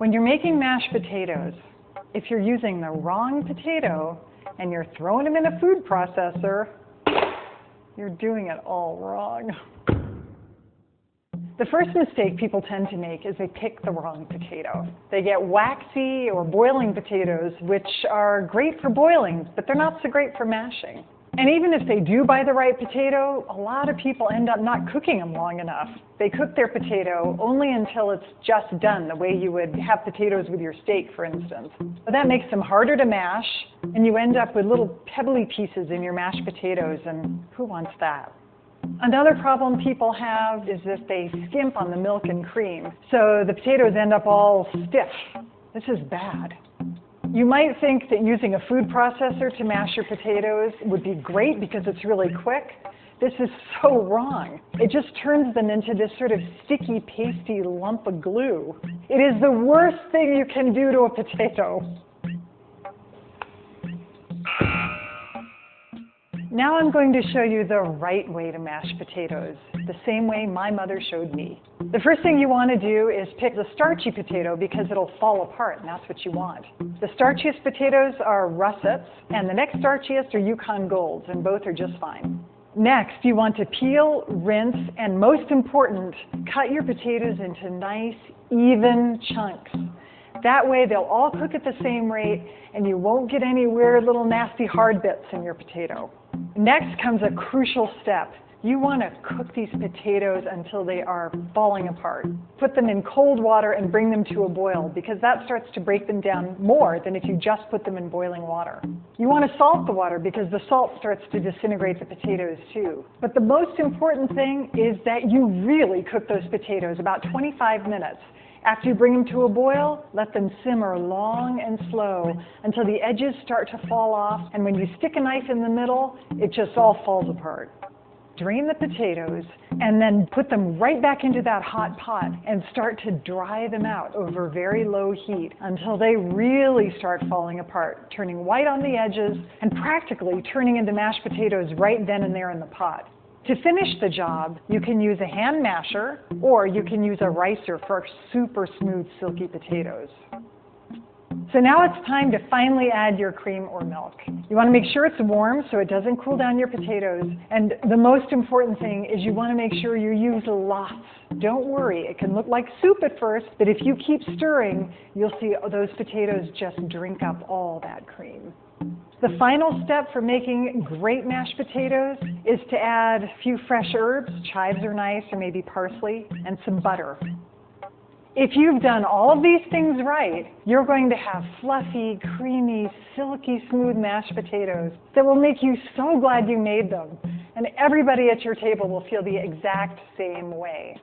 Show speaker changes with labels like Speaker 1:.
Speaker 1: When you're making mashed potatoes, if you're using the wrong potato and you're throwing them in a food processor, you're doing it all wrong. The first mistake people tend to make is they pick the wrong potato. They get waxy or boiling potatoes, which are great for boiling, but they're not so great for mashing. And even if they do buy the right potato, a lot of people end up not cooking them long enough. They cook their potato only until it's just done, the way you would have potatoes with your steak, for instance. But that makes them harder to mash, and you end up with little pebbly pieces in your mashed potatoes, and who wants that? Another problem people have is that they skimp on the milk and cream, so the potatoes end up all stiff. This is bad. You might think that using a food processor to mash your potatoes would be great because it's really quick. This is so wrong. It just turns them into this sort of sticky, pasty lump of glue. It is the worst thing you can do to a potato. Now I'm going to show you the right way to mash potatoes, the same way my mother showed me. The first thing you want to do is pick the starchy potato because it'll fall apart, and that's what you want. The starchiest potatoes are russets, and the next starchiest are Yukon Golds, and both are just fine. Next, you want to peel, rinse, and most important, cut your potatoes into nice, even chunks. That way they'll all cook at the same rate, and you won't get any weird little nasty hard bits in your potato. Next comes a crucial step. You want to cook these potatoes until they are falling apart. Put them in cold water and bring them to a boil because that starts to break them down more than if you just put them in boiling water. You want to salt the water because the salt starts to disintegrate the potatoes too. But the most important thing is that you really cook those potatoes about 25 minutes. After you bring them to a boil, let them simmer long and slow until the edges start to fall off, and when you stick a knife in the middle, it just all falls apart. Drain the potatoes and then put them right back into that hot pot and start to dry them out over very low heat until they really start falling apart, turning white on the edges and practically turning into mashed potatoes right then and there in the pot. To finish the job, you can use a hand masher or you can use a ricer for super smooth, silky potatoes. So now it's time to finally add your cream or milk. You want to make sure it's warm so it doesn't cool down your potatoes. And the most important thing is you want to make sure you use lots. Don't worry, it can look like soup at first, but if you keep stirring, you'll see those potatoes just drink up all that cream. The final step for making great mashed potatoes is to add a few fresh herbs, chives are nice, or maybe parsley, and some butter. If you've done all of these things right, you're going to have fluffy, creamy, silky smooth mashed potatoes that will make you so glad you made them. And everybody at your table will feel the exact same way.